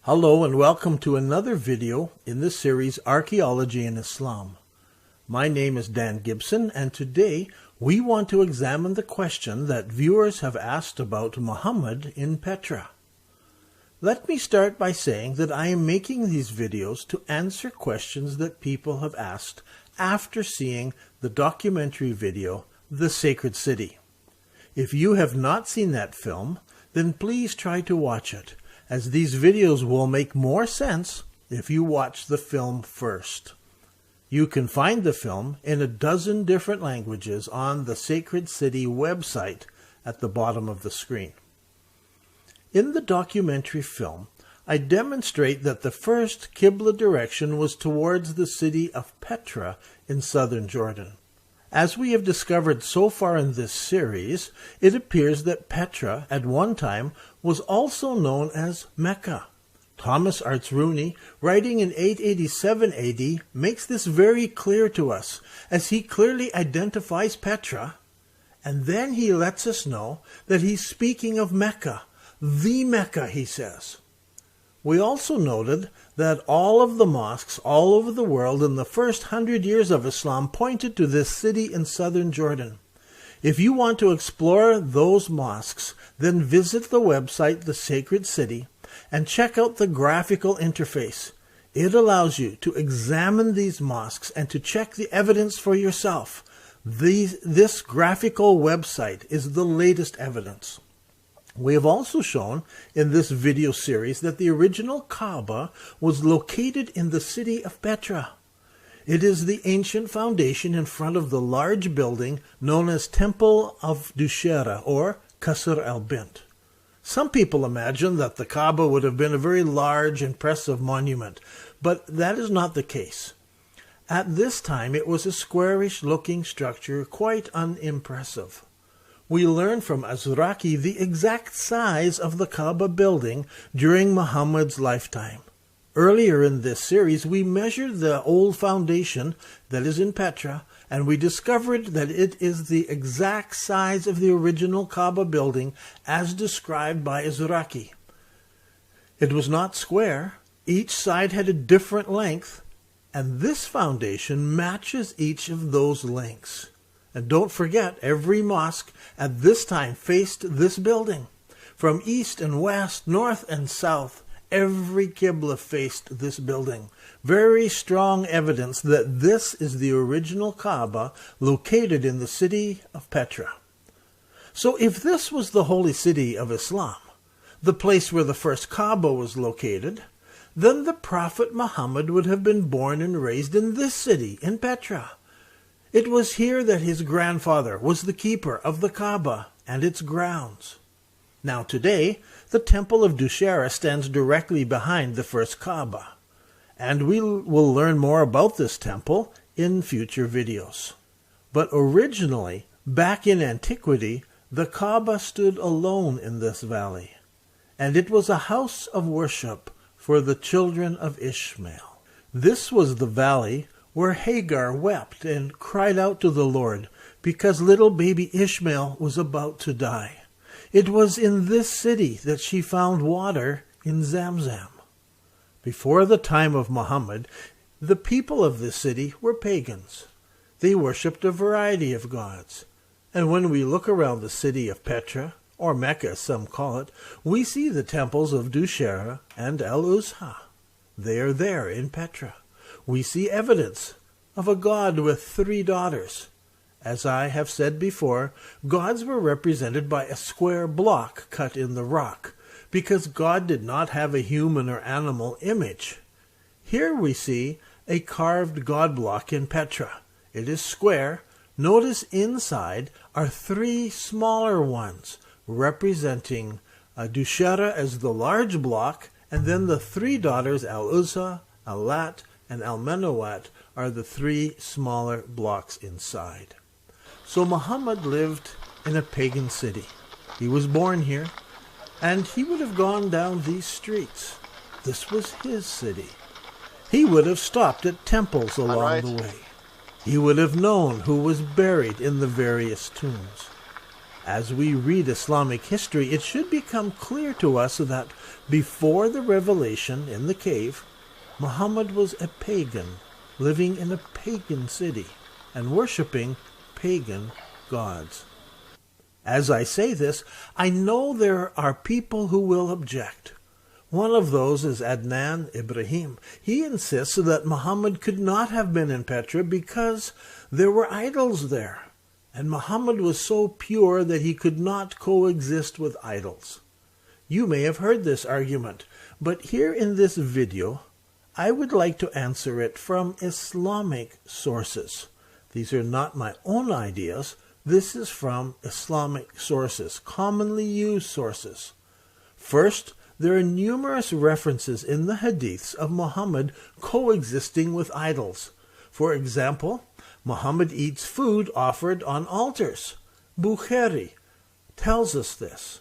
Hello and welcome to another video in the series Archaeology in Islam. My name is Dan Gibson, and today we want to examine the question that viewers have asked about Muhammad in Petra. Let me start by saying that I am making these videos to answer questions that people have asked after seeing the documentary video, The Sacred City. If you have not seen that film, then please try to watch it, as these videos will make more sense if you watch the film first. You can find the film in a dozen different languages on the Sacred City website at the bottom of the screen. In the documentary film, I demonstrate that the first Qibla direction was towards the city of Petra in southern Jordan. As we have discovered so far in this series, it appears that Petra at one time was also known as Mecca. Thomas Arts Rooney, writing in 887 AD, makes this very clear to us, as he clearly identifies Petra, and then he lets us know that he's speaking of Mecca, the Mecca, he says. We also noted that all of the mosques all over the world in the first 100 years of Islam pointed to this city in southern Jordan. If you want to explore those mosques, then visit the website The Sacred City and check out the graphical interface. It allows you to examine these mosques and to check the evidence for yourself. This graphical website is the latest evidence. We have also shown in this video series that the original Kaaba was located in the city of Petra. It is the ancient foundation in front of the large building known as Temple of Dushera, or Qasr al-Bint. Some people imagine that the Kaaba would have been a very large, impressive monument, but that is not the case. At this time it was a squarish-looking structure, quite unimpressive. We learn from Azraqi the exact size of the Kaaba building during Muhammad's lifetime. Earlier in this series, we measured the old foundation that is in Petra, and we discovered that it is the exact size of the original Kaaba building as described by Azraqi. It was not square. Each side had a different length, and this foundation matches each of those lengths. And don't forget, every mosque at this time faced this building. From east and west, north and south, every Qibla faced this building. Very strong evidence that this is the original Kaaba located in the city of Petra. So if this was the holy city of Islam, the place where the first Kaaba was located, then the Prophet Muhammad would have been born and raised in this city, in Petra. It was here that his grandfather was the keeper of the Kaaba and its grounds. Now today, the Temple of Dushera stands directly behind the first Kaaba, and we will learn more about this temple in future videos. But originally, back in antiquity, the Kaaba stood alone in this valley, and it was a house of worship for the children of Ishmael. This was the valley where Hagar wept and cried out to the Lord because little baby Ishmael was about to die. It was in this city that she found water in Zamzam. Before the time of Muhammad, the people of this city were pagans. They worshipped a variety of gods. And when we look around the city of Petra, or Mecca as some call it, we see the temples of Dushera and Al-Uzha. They are there in Petra. We see evidence of a god with 3 daughters. As I have said before, gods were represented by a square block cut in the rock, because God did not have a human or animal image. Here we see a carved god block in Petra. It is square. Notice inside are 3 smaller ones, representing Dushera as the large block, and then the 3 daughters, Al-Uzza, Al-Lat, and Al-Manawat, are the 3 smaller blocks inside. So Muhammad lived in a pagan city. He was born here, and he would have gone down these streets. This was his city. He would have stopped at temples along the way. He would have known who was buried in the various tombs. As we read Islamic history, it should become clear to us that before the revelation in the cave, Muhammad was a pagan, living in a pagan city and worshipping pagan gods. As I say this, I know there are people who will object. One of those is Adnan Ibrahim. He insists that Muhammad could not have been in Petra because there were idols there, and Muhammad was so pure that he could not coexist with idols. You may have heard this argument, but here in this video, I would like to answer it from Islamic sources. These are not my own ideas. This is from Islamic sources, commonly used sources. First, there are numerous references in the hadiths of Muhammad coexisting with idols. For example, Muhammad eats food offered on altars. Bukhari tells us this.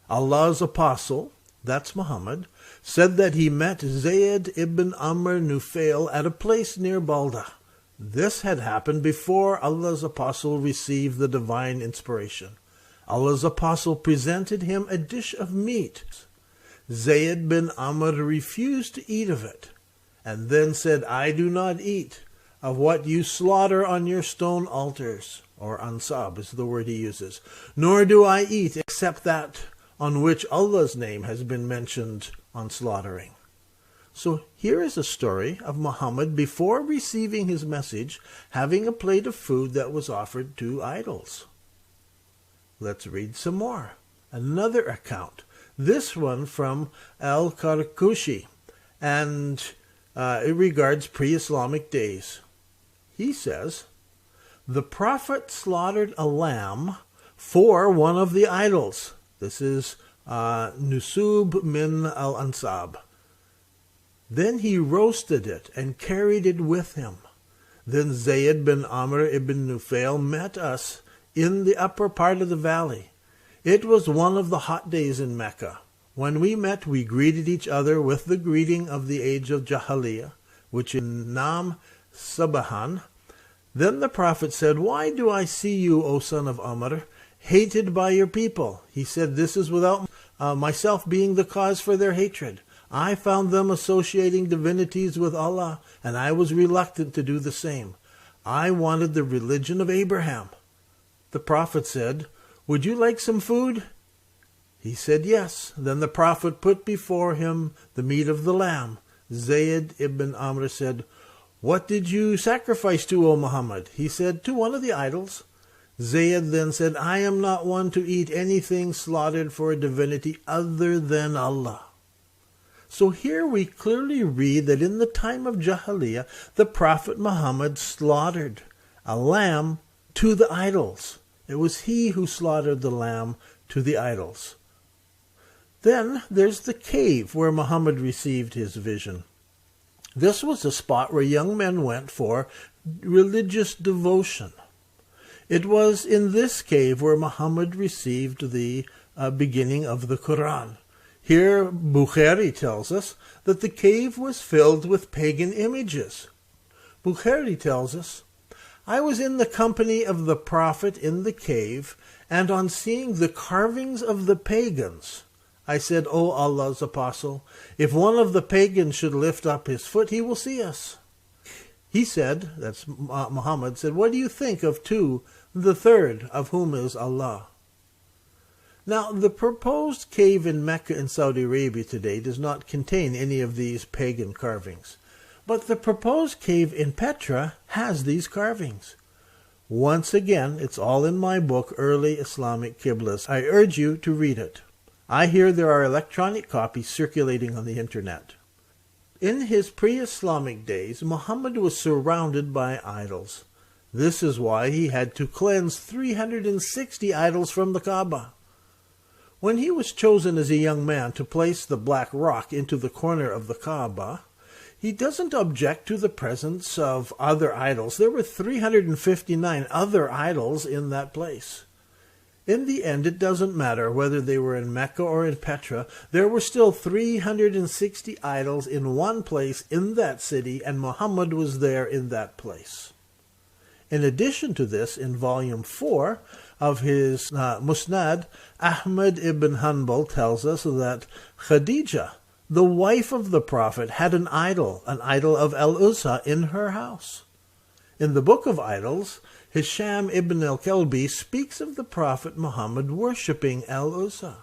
Allah's apostle, that's Muhammad, said that he met Zayd ibn Amr Nufail at a place near Balda. This had happened before Allah's apostle received the divine inspiration. Allah's apostle presented him a dish of meat. Zayd bin Amr refused to eat of it, and then said, I do not eat of what you slaughter on your stone altars, or ansab is the word he uses, nor do I eat except that on which Allah's name has been mentioned on slaughtering. So here is a story of Muhammad before receiving his message, having a plate of food that was offered to idols. Let's read some more. Another account. This one from Al-Karkushi, and it regards pre-Islamic days. He says, the Prophet slaughtered a lamb for one of the idols. This is Nusub min al-Ansab. Then he roasted it and carried it with him. Then Zayd bin Amr ibn Nufail met us in the upper part of the valley. It was one of the hot days in Mecca. When we met, we greeted each other with the greeting of the age of Jahiliyyah, which is Nam Sabahan. Then the Prophet said, why do I see you, O son of Amr, hated by your people? He said, this is without myself being the cause for their hatred. I found them associating divinities with Allah, and I was reluctant to do the same. I wanted the religion of Abraham. The Prophet said, would you like some food? He said, yes. Then the Prophet put before him the meat of the lamb. Zayd ibn Amr said, what did you sacrifice to, O Muhammad? He said, to one of the idols. Zayd then said, I am not one to eat anything slaughtered for a divinity other than Allah. So here we clearly read that in the time of Jahiliyyah, the Prophet Muhammad slaughtered a lamb to the idols. It was he who slaughtered the lamb to the idols. Then there's the cave where Muhammad received his vision. This was a spot where young men went for religious devotion. It was in this cave where Muhammad received the beginning of the Quran. Here, Bukhari tells us that the cave was filled with pagan images. Bukhari tells us, I was in the company of the Prophet in the cave, and on seeing the carvings of the pagans, I said, O Allah's apostle, if one of the pagans should lift up his foot, he will see us. He said, that's Muhammad, said, what do you think of two, the third of whom is Allah? Now, the proposed cave in Mecca in Saudi Arabia today does not contain any of these pagan carvings. But the proposed cave in Petra has these carvings. Once again, it's all in my book, Early Islamic Qiblas. I urge you to read it. I hear there are electronic copies circulating on the internet. In his pre-Islamic days, Muhammad was surrounded by idols. This is why he had to cleanse 360 idols from the Kaaba. When he was chosen as a young man to place the black rock into the corner of the Kaaba, he doesn't object to the presence of other idols. There were 359 other idols in that place. In the end, it doesn't matter whether they were in Mecca or in Petra. There were still 360 idols in one place in that city, and Muhammad was there in that place. In addition to this, in Volume 4, of his Musnad, Ahmad ibn Hanbal tells us that Khadija, the wife of the Prophet, had an idol of Al-Uzza in her house. In the Book of Idols, Hisham ibn al-Kalbi speaks of the Prophet Muhammad worshipping Al-Uzza.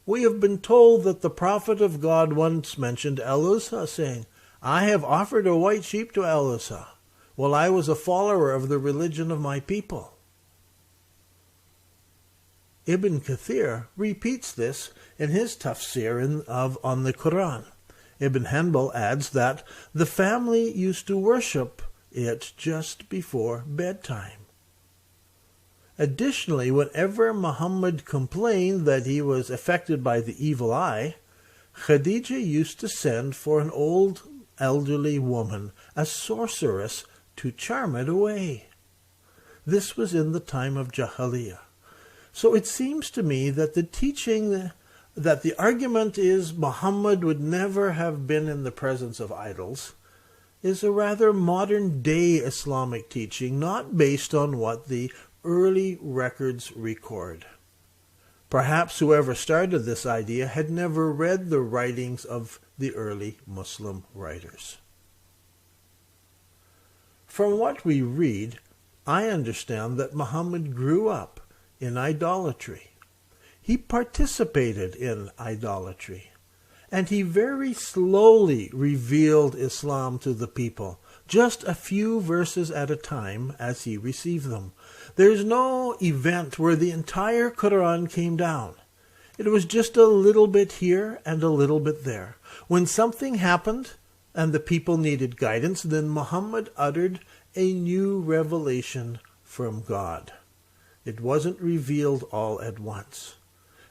We have been told that the Prophet of God once mentioned Al-Uzza, saying, "I have offered a white sheep to Al-Uzza, while I was a follower of the religion of my people." Ibn Kathir repeats this in his tafsir on the Quran. Ibn Hanbal adds that the family used to worship it just before bedtime. Additionally, whenever Muhammad complained that he was affected by the evil eye, Khadija used to send for an old elderly woman, a sorceress, to charm it away. This was in the time of Jahiliyyah. So it seems to me that the argument is Muhammad would never have been in the presence of idols is a rather modern-day Islamic teaching, not based on what the early records record. Perhaps whoever started this idea had never read the writings of the early Muslim writers. From what we read, I understand that Muhammad grew up in idolatry. He participated in idolatry, and he very slowly revealed Islam to the people, just a few verses at a time as he received them. There's no event where the entire Quran came down. It was just a little bit here and a little bit there. When something happened and the people needed guidance, then Muhammad uttered a new revelation from God. It wasn't revealed all at once.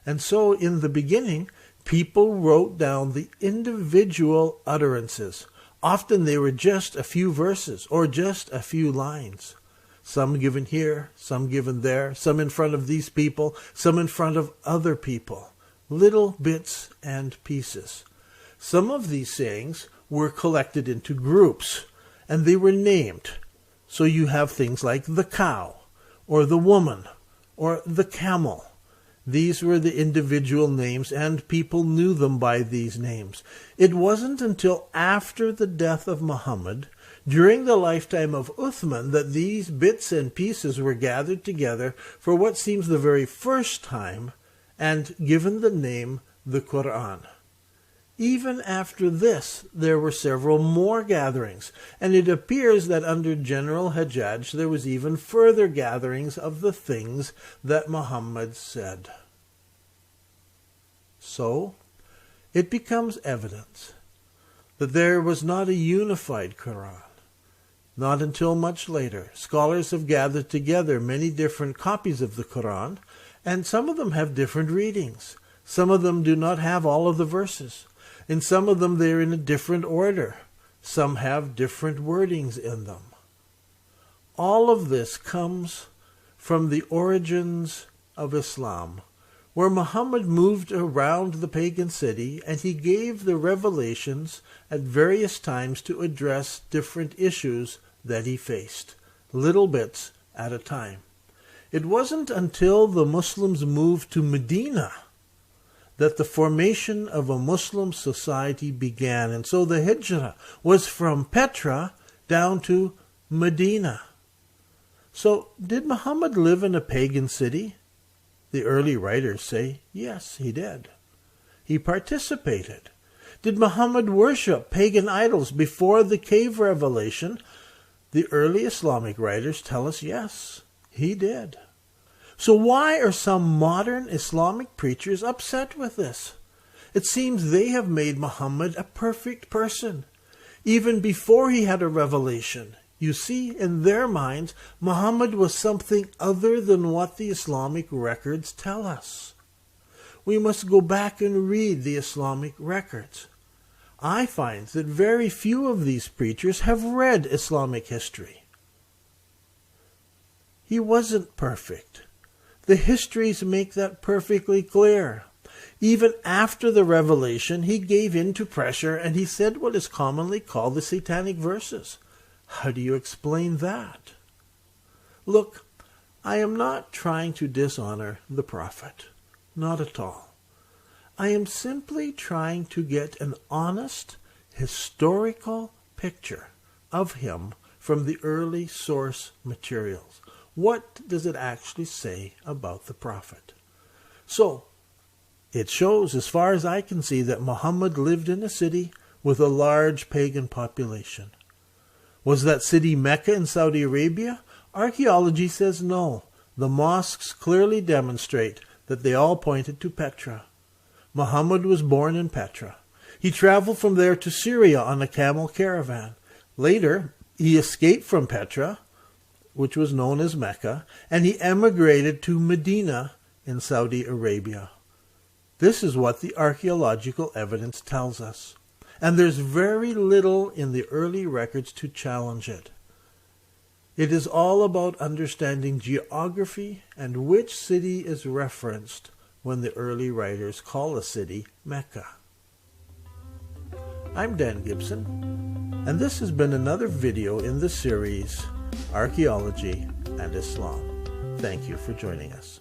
And so in the beginning, people wrote down the individual utterances. Often they were just a few verses or just a few lines. Some given here, some given there, some in front of these people, some in front of other people. Little bits and pieces. Some of these sayings were collected into groups, and they were named. So you have things like the cow, or the woman, or the camel. These were the individual names, and people knew them by these names. It wasn't until after the death of Muhammad, during the lifetime of Uthman, that these bits and pieces were gathered together for what seems the very first time and given the name the Quran. Even after this, there were several more gatherings, and it appears that under General Hajjaj there was even further gatherings of the things that Muhammad said. So, it becomes evident that there was not a unified Quran. Not until much later, scholars have gathered together many different copies of the Quran, and some of them have different readings. Some of them do not have all of the verses. In some of them, they're in a different order. Some have different wordings in them. All of this comes from the origins of Islam, where Muhammad moved around the pagan city and he gave the revelations at various times to address different issues that he faced, little bits at a time. It wasn't until the Muslims moved to Medina that the formation of a Muslim society began. And so the Hijrah was from Petra down to Medina. So did Muhammad live in a pagan city? The early writers say, yes, he did. He participated. Did Muhammad worship pagan idols before the cave revelation? The early Islamic writers tell us, yes, he did. So why are some modern Islamic preachers upset with this? It seems they have made Muhammad a perfect person, even before he had a revelation. You see, in their minds, Muhammad was something other than what the Islamic records tell us. We must go back and read the Islamic records. I find that very few of these preachers have read Islamic history. He wasn't perfect. The histories make that perfectly clear. Even after the revelation, he gave in to pressure and he said what is commonly called the satanic verses. How do you explain that? Look, I am not trying to dishonor the prophet. Not at all. I am simply trying to get an honest, historical picture of him from the early source materials. What does it actually say about the prophet? So, it shows, as far as I can see, that Muhammad lived in a city with a large pagan population. Was that city Mecca in Saudi Arabia? Archaeology says no. The mosques clearly demonstrate that they all pointed to Petra. Muhammad was born in Petra. He traveled from there to Syria on a camel caravan. Later, he escaped from Petra, which was known as Mecca, and he emigrated to Medina in Saudi Arabia. This is what the archaeological evidence tells us. And there's very little in the early records to challenge it. It is all about understanding geography and which city is referenced when the early writers call a city Mecca. I'm Dan Gibson, and this has been another video in the series Archaeology and Islam. Thank you for joining us.